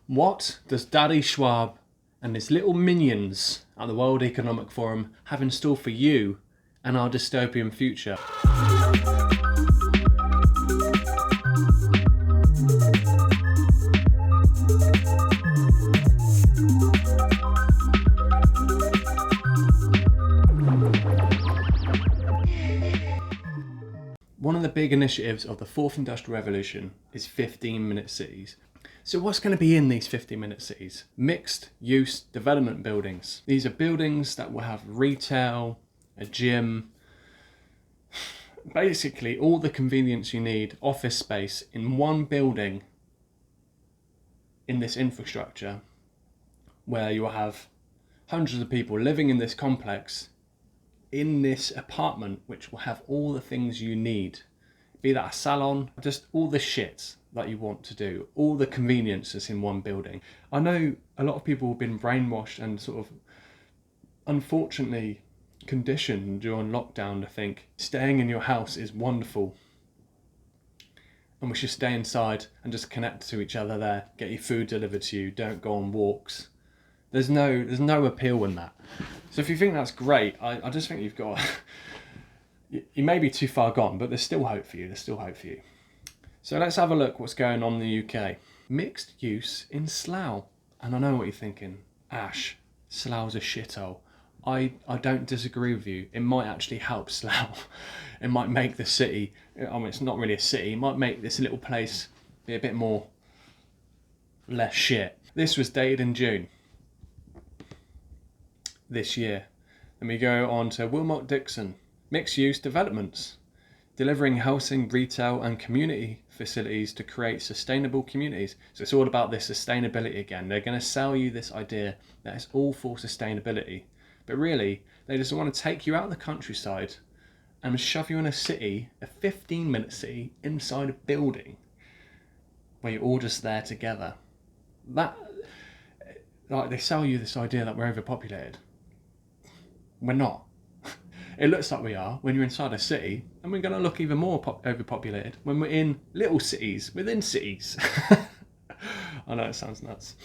What does Daddy Schwab and his little minions at the World Economic Forum have in store for you and our dystopian future? One of the big initiatives of the Fourth Industrial Revolution is 15-minute cities. So what's going to be in these 15-minute cities? Mixed use development buildings. These are buildings that will have retail, a gym, basically all the convenience you need, office space in one building in this infrastructure, where you will have hundreds of people living in this complex in this apartment, which will have all the things you need, be that a salon, just all the shit that you want to do, all the conveniences in one building. I know a lot of people have been brainwashed and sort of unfortunately conditioned during lockdown to think staying in your house is wonderful and we should stay inside and just connect to each other there, get your food delivered to you, don't go on walks. There's no appeal in that. So if you think that's great, I just think you've got you may be too far gone, but there's still hope for you. So let's have a look what's going on in the UK. Mixed use in Slough. And I know what you're thinking. Ash, Slough's a shithole. I don't disagree with you. It might actually help Slough. It might make the city, I mean, it's not really a city, it might make this little place be a bit more, less shit. This was dated in June this year. Then we go on to Wilmot Dixon. Mixed use developments. Delivering housing, retail and community facilities to create sustainable communities. So it's all about this sustainability again. They're going to sell you this idea that it's all for sustainability. But really, they just want to take you out of the countryside and shove you in a city, a 15-minute city, inside a building where you're all just there together. That, like, they sell you this idea that we're overpopulated. We're not. It looks like we are when you're inside a city, and we're going to look even more overpopulated when we're in little cities within cities. I know it sounds nuts.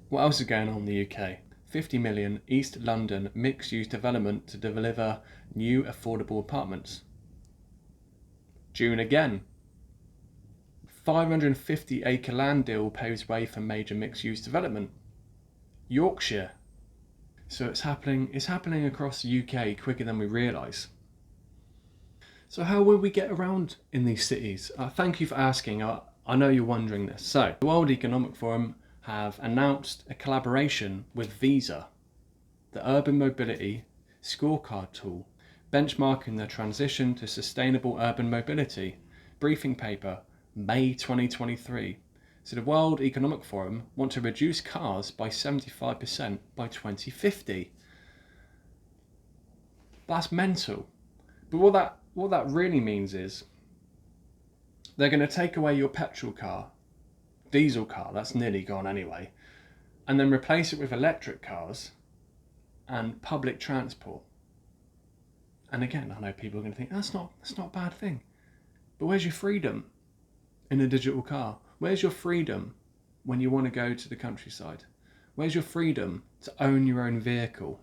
What else is going on in the UK? 50 million East London mixed-use development to deliver new affordable apartments. June again. 550-acre land deal paves way for major mixed-use development. Yorkshire. So it's happening across the UK quicker than we realise. So how will we get around in these cities? Thank you for asking. I know you're wondering this. So the World Economic Forum have announced a collaboration with Visa, the Urban Mobility Scorecard tool, benchmarking the transition to sustainable urban mobility. Briefing paper, May 2023. So the World Economic Forum want to reduce cars by 75% by 2050. That's mental. But what that really means is they're going to take away your petrol car, diesel car, that's nearly gone anyway, and then replace it with electric cars and public transport. And again, I know people are going to think, that's not a bad thing. But where's your freedom in a digital car? Where's your freedom when you want to go to the countryside? Where's your freedom to own your own vehicle?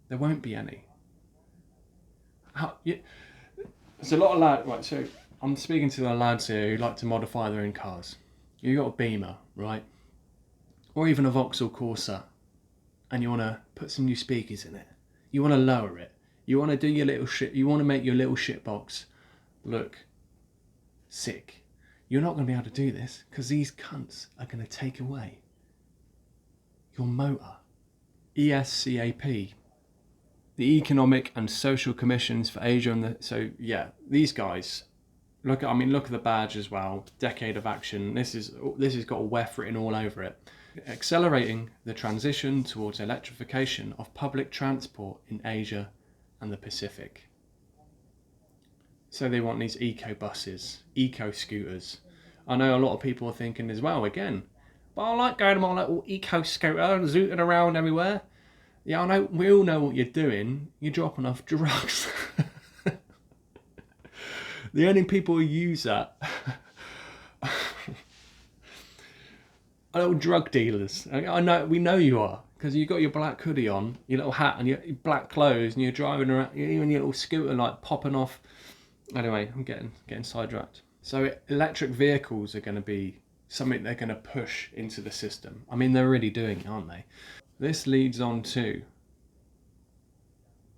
There won't be any. There's a lot of lads, right, so I'm speaking to the lads here who like to modify their own cars. You got a Beamer, right? Or even a Vauxhall Corsa, and you want to put some new speakers in it. You want to lower it. You want to do your little shit. You want to make your little shit box look sick. You're not going to be able to do this because these cunts are going to take away your motor. ESCAP, the Economic and Social Commissions for Asia these guys. Look at the badge as well. Decade of action. This has got a WEF written all over it. Accelerating the transition towards electrification of public transport in Asia and the Pacific. So they want these eco buses, eco scooters. I know a lot of people are thinking as well, again, but I like going on my little eco scooter and zooting around everywhere. Yeah, I know, we all know what you're doing. You're dropping off drugs. The only people who use that little drug dealers. I know, we know you are, because you got your black hoodie on, your little hat, and your black clothes, and you're driving around, you're in your little scooter, like popping off. Anyway, I'm getting sidetracked. So electric vehicles are going to be something they're going to push into the system. I mean, they're already doing it, aren't they? This leads on to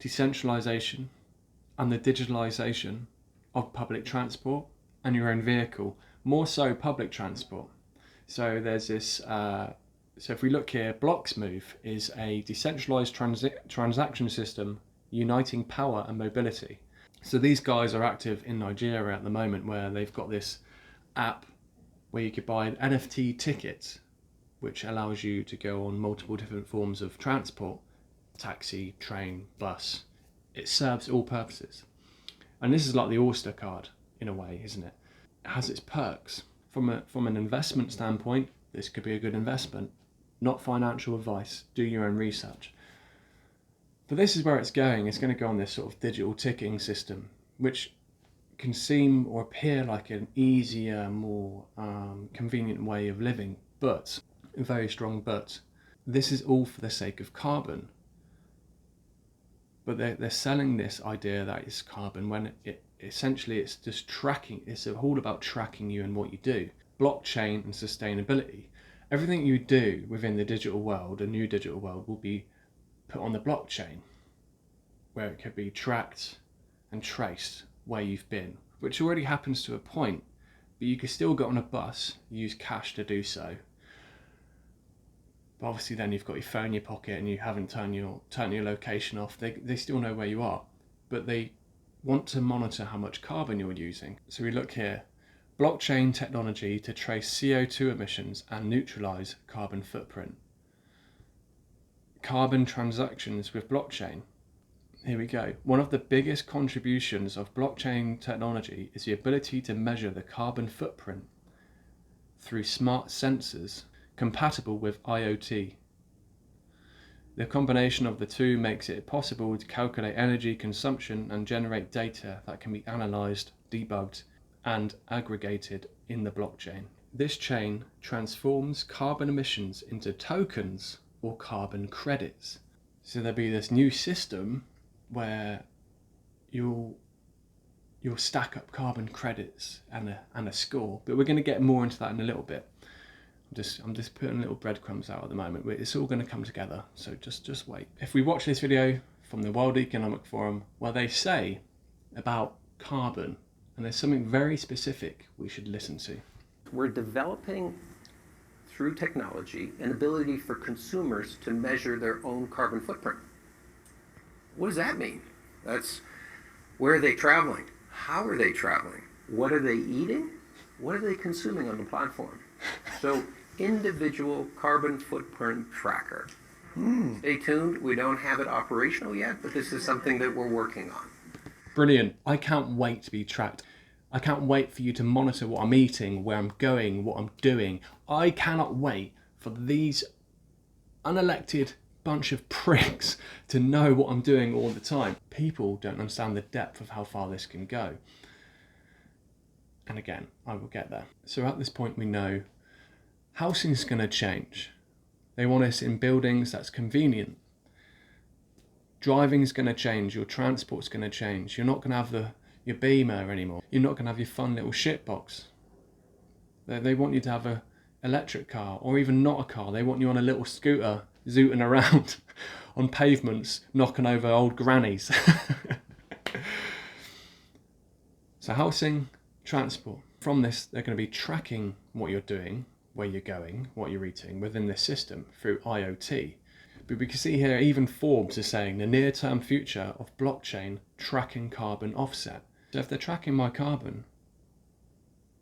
decentralization and the digitalization of public transport and your own vehicle, more so public transport. So there's this, so if we look here, Blocksmove is a decentralized transaction system uniting power and mobility. So these guys are active in Nigeria at the moment, where they've got this app where you could buy an NFT ticket, which allows you to go on multiple different forms of transport, taxi, train, bus. It serves all purposes. And this is like the Oyster card in a way, isn't it? It has its perks. From an investment standpoint, this could be a good investment. Not financial advice, do your own research. But this is where it's going. It's going to go on this sort of digital ticking system, which can seem or appear like an easier, more convenient way of living, but, a very strong but, this is all for the sake of carbon. But they're selling this idea that it's carbon when essentially it's just tracking. It's all about tracking you and what you do. Blockchain and sustainability. Everything you do within the digital world, a new digital world, will be put on the blockchain, where it could be tracked and traced where you've been, which already happens to a point, but you could still get on a bus, use cash to do so. But obviously then you've got your phone in your pocket and you haven't turned your location off. They still know where you are, but they want to monitor how much carbon you're using. So we look here, blockchain technology to trace CO2 emissions and neutralize carbon footprint. Carbon transactions with blockchain. Here we go. One of the biggest contributions of blockchain technology is the ability to measure the carbon footprint through smart sensors compatible with IoT. The combination of the two makes it possible to calculate energy consumption and generate data that can be analysed, debugged, and aggregated in the blockchain. This chain transforms carbon emissions into tokens or carbon credits. So there'll be this new system where you'll stack up carbon credits and a score, but we're going to get more into that in a little bit. I'm just putting little breadcrumbs out at the moment. It's all going to come together, so just wait. If we watch this video from the World Economic Forum, where they say about carbon, and there's something very specific we should listen to. We're developing, through technology, an ability for consumers to measure their own carbon footprint. What does that mean? That's, where are they traveling? How are they traveling? What are they eating? What are they consuming on the platform? So, individual carbon footprint tracker. Stay tuned. We don't have it operational yet, but this is something that we're working on. Brilliant. I can't wait to be tracked. I can't wait for you to monitor what I'm eating, where I'm going, what I'm doing. I cannot wait for these unelected bunch of pricks to know what I'm doing all the time. People don't understand the depth of how far this can go. And again, I will get there. So at this point we know housing's going to change. They want us in buildings that's convenient. Driving's going to change. Your transport's going to change. You're not going to have your Beamer anymore. You're not going to have your fun little shitbox. They want you to have a electric car, or even not a car. They want you on a little scooter zooting around on pavements, knocking over old grannies. So housing, transport. From this, they're going to be tracking what you're doing, where you're going, what you're eating within this system through IoT. But we can see here, even Forbes is saying the near-term future of blockchain tracking carbon offset. So if they're tracking my carbon,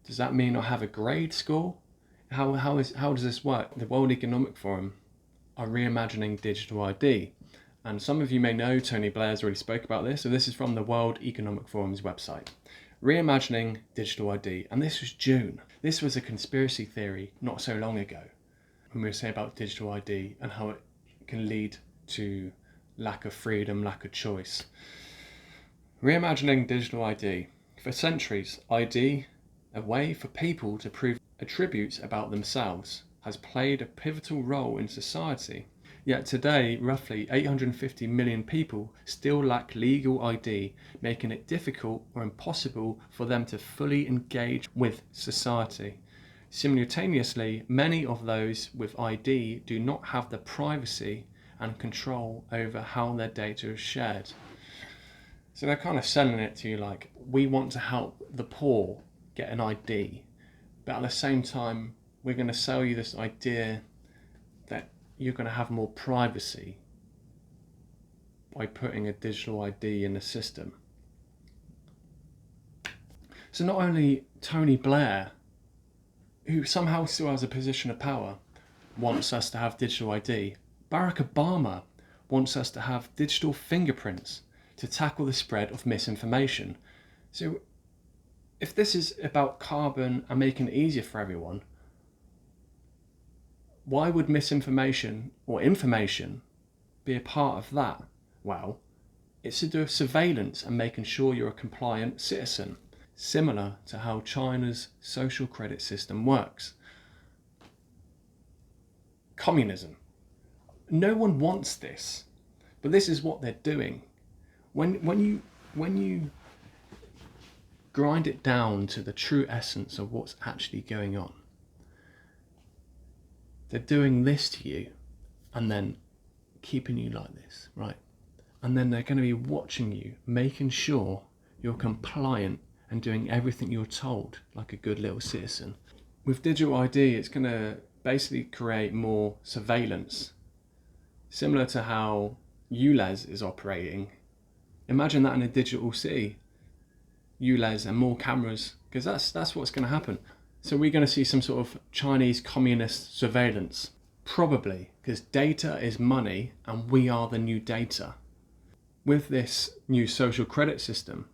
does that mean I have a grade score? How does this work? The World Economic Forum are reimagining digital ID. And some of you may know Tony Blair's already spoke about this. So this is from the World Economic Forum's website. Reimagining digital ID. And this was June. This was a conspiracy theory not so long ago, when we were saying about digital ID and how it can lead to lack of freedom, lack of choice. Reimagining digital ID. For centuries, ID, a way for people to prove attributes about themselves, has played a pivotal role in society. Yet today, roughly 850 million people still lack legal ID, making it difficult or impossible for them to fully engage with society. Simultaneously, many of those with ID do not have the privacy and control over how their data is shared. So they're kind of selling it to you like, we want to help the poor get an ID, but at the same time, we're going to sell you this idea that you're going to have more privacy by putting a digital ID in the system. So not only Tony Blair, who somehow still has a position of power, wants us to have digital ID, Barack Obama wants us to have digital fingerprints to tackle the spread of misinformation. So if this is about carbon and making it easier for everyone, why would misinformation or information be a part of that? Well, it's to do with surveillance and making sure you're a compliant citizen, similar to how China's social credit system works. Communism. No one wants this, but this is what they're doing. When you grind it down to the true essence of what's actually going on, they're doing this to you and then keeping you like this, right? And then they're going to be watching you, making sure you're compliant and doing everything you're told like a good little citizen. With digital ID, it's going to basically create more surveillance, similar to how ULEZ is operating. Imagine that in a digital city, ULEZ and more cameras, because that's what's going to happen. So we're going to see some sort of Chinese communist surveillance, probably, because data is money and we are the new data. With this new social credit system,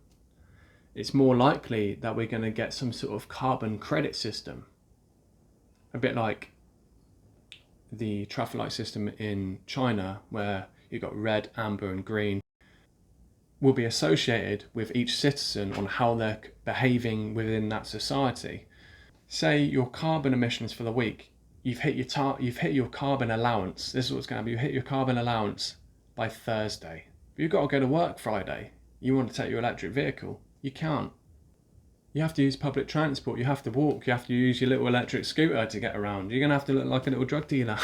it's more likely that we're going to get some sort of carbon credit system, a bit like the traffic light system in China, where you've got red, amber and green, will be associated with each citizen on how they're behaving within that society. Say your carbon emissions for the week, you've hit your carbon allowance. This is what's going to happen. You hit your carbon allowance by Thursday. But you've got to go to work Friday. You want to take your electric vehicle. You can't. You have to use public transport. You have to walk. You have to use your little electric scooter to get around. You're going to have to look like a little drug dealer.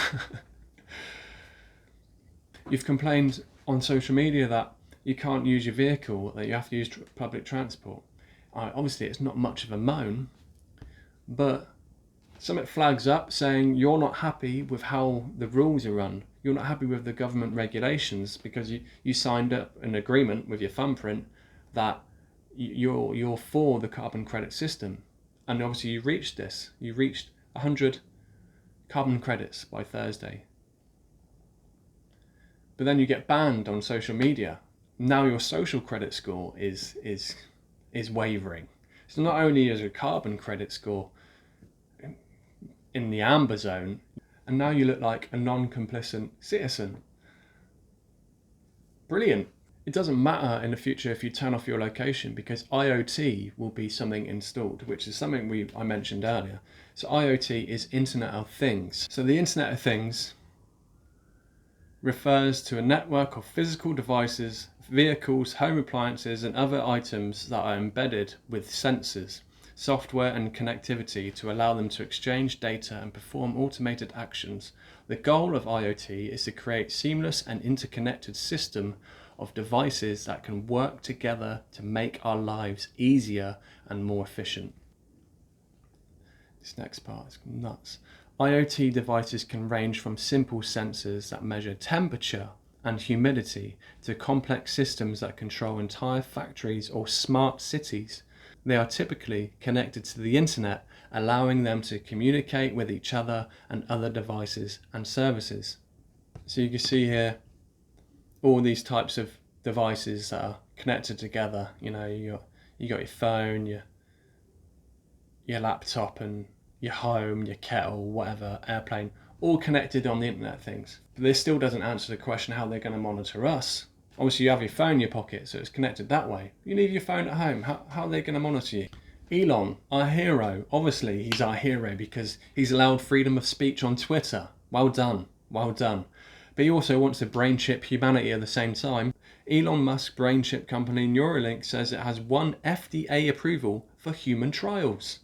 You've complained on social media that you can't use your vehicle, that you have to use public transport. Obviously, it's not much of a moan, but something flags up saying you're not happy with how the rules are run. You're not happy with the government regulations because you signed up an agreement with your thumbprint that you're for the carbon credit system. And obviously you reached this. You reached 100 carbon credits by Thursday. But then you get banned on social media. Now your social credit score is wavering. So not only is your carbon credit score in the amber zone, and now you look like a non-complicit citizen. Brilliant. It doesn't matter in the future if you turn off your location, because IoT will be something installed, which is something I mentioned earlier. So IoT is Internet of Things. So the Internet of Things refers to a network of physical devices, vehicles, home appliances and other items that are embedded with sensors, software and connectivity to allow them to exchange data and perform automated actions. The goal of IoT is to create seamless and interconnected system of devices that can work together to make our lives easier and more efficient. This next part is nuts. IoT devices can range from simple sensors that measure temperature and humidity to complex systems that control entire factories or smart cities. They are typically connected to the internet, allowing them to communicate with each other and other devices and services. So you can see here all these types of devices that are connected together. You know, you got your phone, your laptop and your home, your kettle, whatever, airplane, all connected on the Internet of Things. But this still doesn't answer the question how they're going to monitor us. Obviously you have your phone in your pocket, so it's connected that way. You leave your phone at home, how are they going to monitor you? Elon, our hero. Obviously, he's our hero because he's allowed freedom of speech on Twitter. Well done, well done. But he also wants to brain chip humanity at the same time. Elon Musk's brain chip company Neuralink says it has won FDA approval for human trials.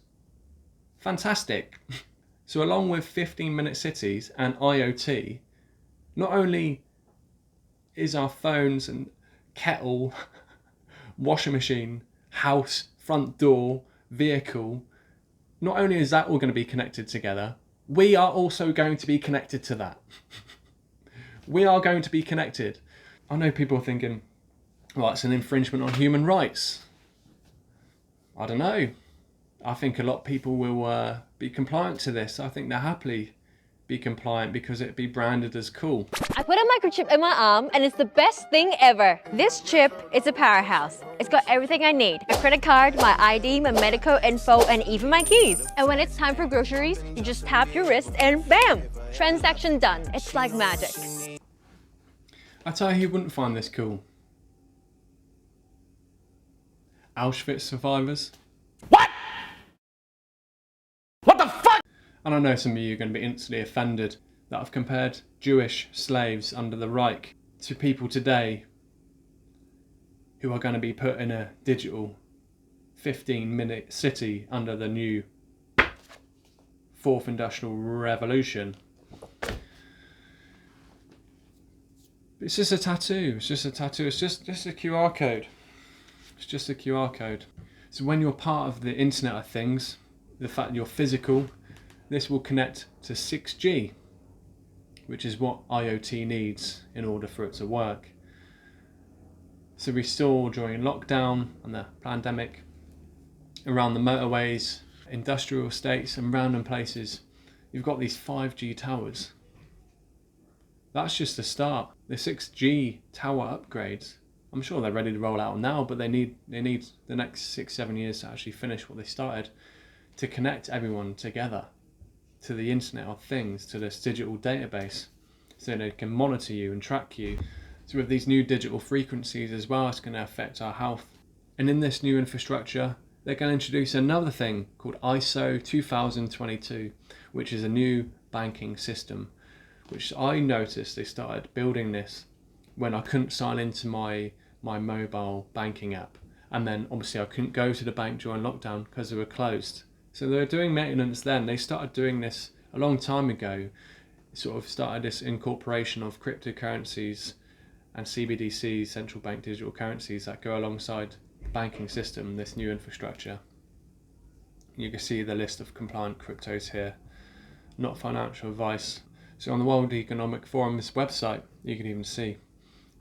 Fantastic. So along with 15-minute cities and IoT, not only is our phones and kettle, washing machine, house, front door, vehicle, not only is that all going to be connected together, we are also going to be connected to that. We are going to be connected. I know people are thinking, well, it's an infringement on human rights. I don't know. I think a lot of people will be compliant to this. I think they'll happily be compliant because it'd be branded as cool. I put a microchip in my arm and it's the best thing ever. This chip is a powerhouse. It's got everything I need. A credit card, my ID, my medical info, and even my keys. And when it's time for groceries, you just tap your wrist and bam! Transaction done. It's like magic. I tell you who wouldn't find this cool. Auschwitz survivors. What? What the fuck? And I know some of you are going to be instantly offended that I've compared Jewish slaves under the Reich to people today who are going to be put in a digital 15-minute city under the new Fourth Industrial Revolution. It's just a tattoo. It's just a tattoo. It's just a QR code. It's just a QR code. So when you're part of the Internet of Things, the fact that you're physical, this will connect to 6G, which is what IoT needs in order for it to work. So we saw during lockdown and the pandemic, around the motorways, industrial estates and random places, you've got these 5G towers. That's just the start. The 6G tower upgrades, I'm sure they're ready to roll out now, but they need the next 6-7 years to actually finish what they started, to connect everyone together to the Internet of Things, to this digital database, so they can monitor you and track you. So with these new digital frequencies as well, it's going to affect our health. And in this new infrastructure, they're going to introduce another thing called ISO 2022, which is a new banking system, which I noticed they started building this when I couldn't sign into my mobile banking app. And then obviously I couldn't go to the bank during lockdown because they were closed. So they were doing maintenance then. They started doing this a long time ago. Sort of started this incorporation of cryptocurrencies and CBDCs, central bank digital currencies, that go alongside the banking system, this new infrastructure. You can see the list of compliant cryptos here. Not financial advice. So on the World Economic Forum's website, you can even see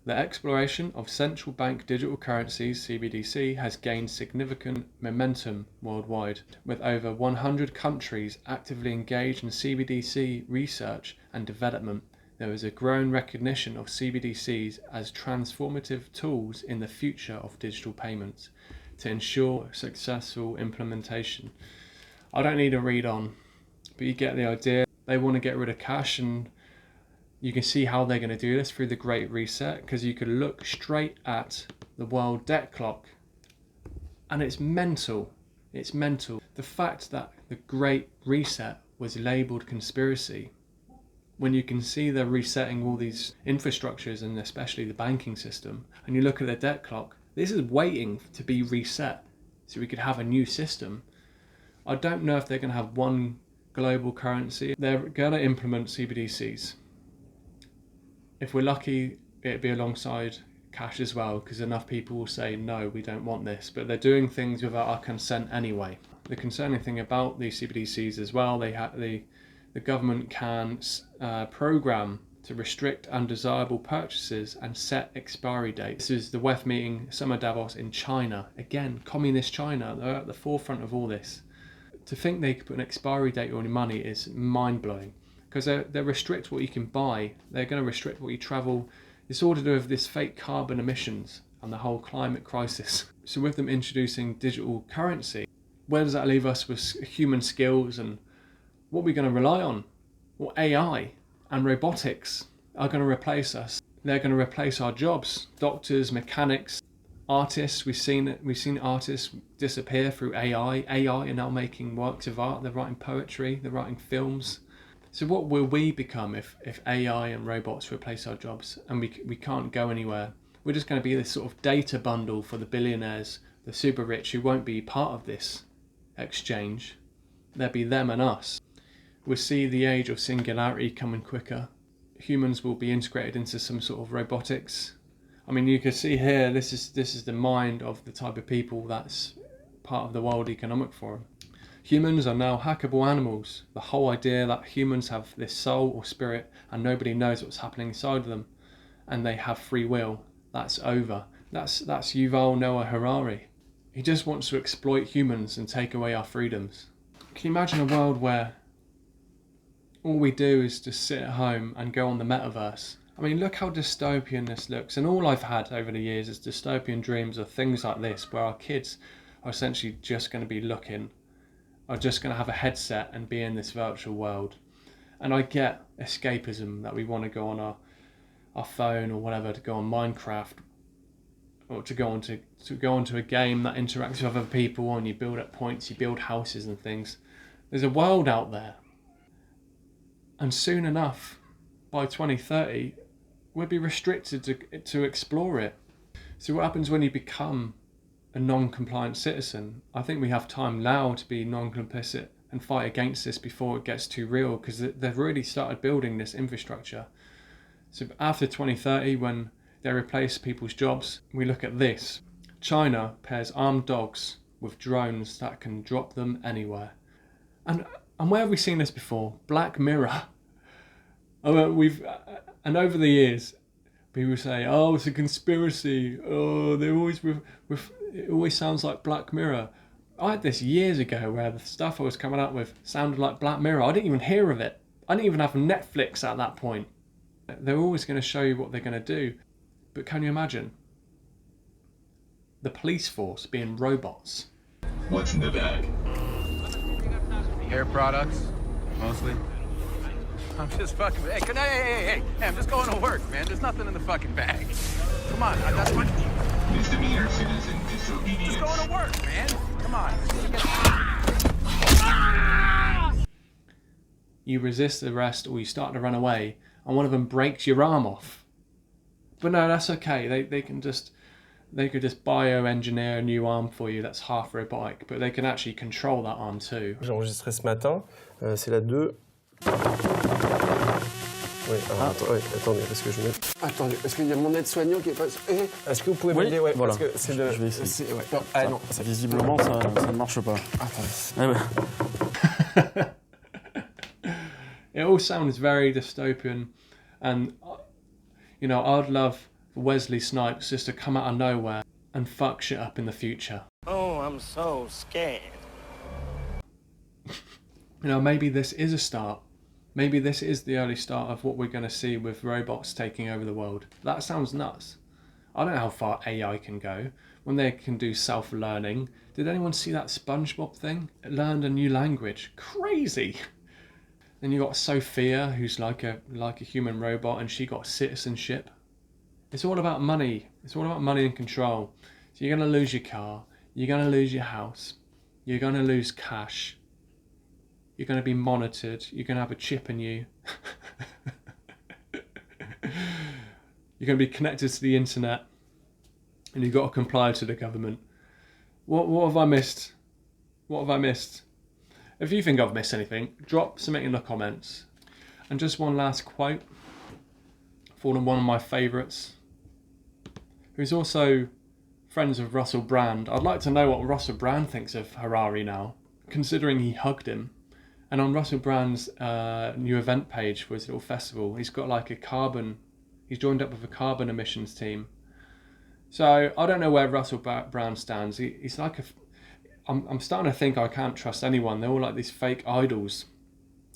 the exploration of central bank digital currencies, CBDC, has gained significant momentum worldwide, with over 100 countries actively engaged in CBDC research and development. There is a growing recognition of CBDCs as transformative tools in the future of digital payments to ensure successful implementation. I don't need to read on, but you get the idea. They want to get rid of cash, and you can see how they're going to do this through the Great Reset, because you could look straight at the world debt clock and it's mental. It's mental. The fact that the Great Reset was labelled conspiracy, when you can see they're resetting all these infrastructures and especially the banking system, and you look at the debt clock, this is waiting to be reset so we could have a new system. I don't know if they're going to have one global currency. They're going to implement CBDCs. If we're lucky, it'd be alongside cash as well, because enough people will say, no, we don't want this. But they're doing things without our consent anyway. The concerning thing about these CBDCs as well, the government can program to restrict undesirable purchases and set expiry dates. This is the Wefs meeting, Summer Davos in China. Again, communist China, they're at the forefront of all this. To think they could put an expiry date on your money is mind-blowing, because they restrict what you can buy. They're going to restrict what you travel. It's all to do with this fake carbon emissions and the whole climate crisis. So with them introducing digital currency, where does that leave us with human skills, and what are we going to rely on? Well, AI and robotics are going to replace us. They're going to replace our jobs. Doctors, mechanics, Artists, we've seen artists disappear through AI. AI are now making works of art. They're writing poetry. They're writing films. So what will we become if AI and robots replace our jobs and we can't go anywhere? We're just going to be this sort of data bundle for the billionaires, the super rich, who won't be part of this exchange. There'll be them and us. We'll see the age of singularity coming quicker. Humans will be integrated into some sort of robotics. I mean, you can see here, this is the mind of the type of people that's part of the World Economic Forum. Humans are now hackable animals. The whole idea that humans have this soul or spirit and nobody knows what's happening inside of them and they have free will, that's over. That's Yuval Noah Harari. He just wants to exploit humans and take away our freedoms. Can you imagine a world where all we do is just sit at home and go on the metaverse? I mean, look how dystopian this looks. And all I've had over the years is dystopian dreams of things like this, where our kids are essentially just going to be are just going to have a headset and be in this virtual world. And I get escapism, that we want to go on our phone or whatever, to go on Minecraft, or to go onto a game that interacts with other people and you build up points, you build houses and things. There's a world out there. And soon enough, by 2030, we'll be restricted to explore it. So what happens when you become a non-compliant citizen? I think we have time now to be non-complicit and fight against this before it gets too real, because they've really started building this infrastructure. So after 2030, when they replace people's jobs, we look at this. China pairs armed dogs with drones that can drop them anywhere. And where have we seen this before? Black Mirror. And over the years, people say, "Oh, it's a conspiracy. Oh, they're always it always sounds like Black Mirror." I had this years ago where the stuff I was coming up with sounded like Black Mirror. I didn't even hear of it. I didn't even have Netflix at that point. They're always going to show you what they're going to do. But can you imagine the police force being robots? What's in the bag? Hair products, mostly. I'm just fucking. Hey, I'm just going to work, man. There's nothing in the fucking bag. Come on, that's what. Misdemeanor citizen disobedience. Just going to work, man. Come on. You resist arrest or you start to run away, and one of them breaks your arm off. But no, that's okay. They could just bioengineer a new arm for you that's half robotic, but they can actually control that arm too. J'ai enregistré ce matin, c'est la 2. Oui, attendez, parce que je mets... Attendez, parce qu'il y a mon aide-soignant qui est pas... Est-ce que vous pouvez m'aider? Ouais, voilà. Parce que c'est le... Je vais essayer. Ouais. Non, ah non, ça... Visiblement, ça ne marche pas. Attendez. It all sounds very dystopian, and you know, I'd love Wesley Snipes just to come out of nowhere and fuck shit up in the future. Oh, I'm so scared. You know, maybe this is a start. Maybe this is the early start of what we're going to see with robots taking over the world. That sounds nuts. I don't know how far AI can go when they can do self-learning. Did anyone see that SpongeBob thing? It learned a new language. Crazy. Then you got Sophia, who's like a human robot, and she got citizenship. It's all about money. It's all about money and control. So you're going to lose your car. You're going to lose your house. You're going to lose cash. You're going to be monitored. You're going to have a chip in you. You're going to be connected to the internet. And you've got to comply to the government. What have I missed? What have I missed? If you think I've missed anything, drop something in the comments. And just one last quote from one of my favourites, who's also friends with Russell Brand. I'd like to know what Russell Brand thinks of Harari now, considering he hugged him. And on Russell Brand's new event page for his little festival, he's got like he's joined up with a carbon emissions team. So I don't know where Russell Brand stands. He's like I'm starting to think I can't trust anyone. They're all like these fake idols,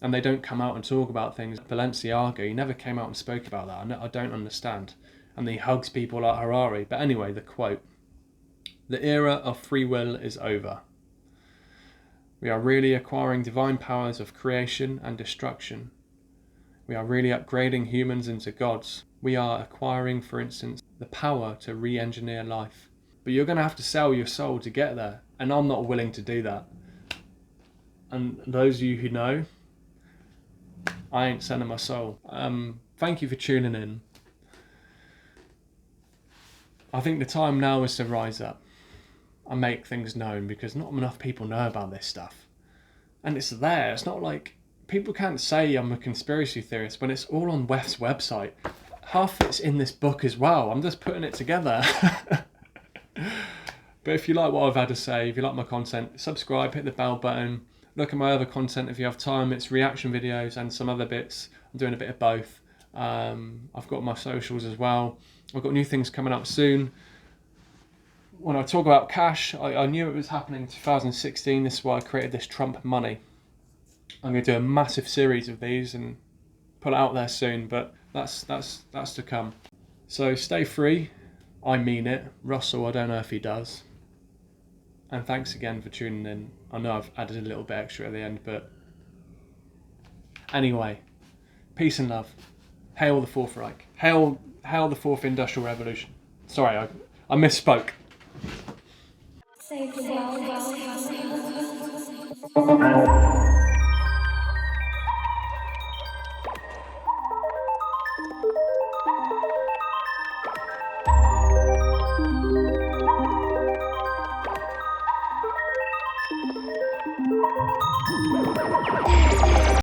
and they don't come out and talk about things. Balenciaga, he never came out and spoke about that. I don't understand. And he hugs people like Harari. But anyway, the quote: "The era of free will is over. We are really acquiring divine powers of creation and destruction. We are really upgrading humans into gods. We are acquiring, for instance, the power to re-engineer life. but you're going to have to sell your soul to get there, and I'm not willing to do that. And those of you who know, I ain't selling my soul. Thank you for tuning in. I think the time now is to rise up and make things known, because not enough people know about this stuff. And it's there. It's not like people can't say I'm a conspiracy theorist when it's all on Wefs' website. Half it's in this book as well. I'm just putting it together. But if you like what I've had to say, if you like my content, subscribe, hit the bell button. Look at my other content if you have time. It's reaction videos and some other bits. I'm doing a bit of both. I've got my socials as well. I've got new things coming up soon. When I talk about cash, I knew it was happening in 2016. This is why I created this Trump money. I'm going to do a massive series of these and put it out there soon, but that's to come. So stay free. I mean it. Russell, I don't know if he does. And thanks again for tuning in. I know I've added a little bit extra at the end, but anyway, peace and love. Hail the Fourth Reich. Hail the Fourth Industrial Revolution. Sorry, I misspoke. Save the world.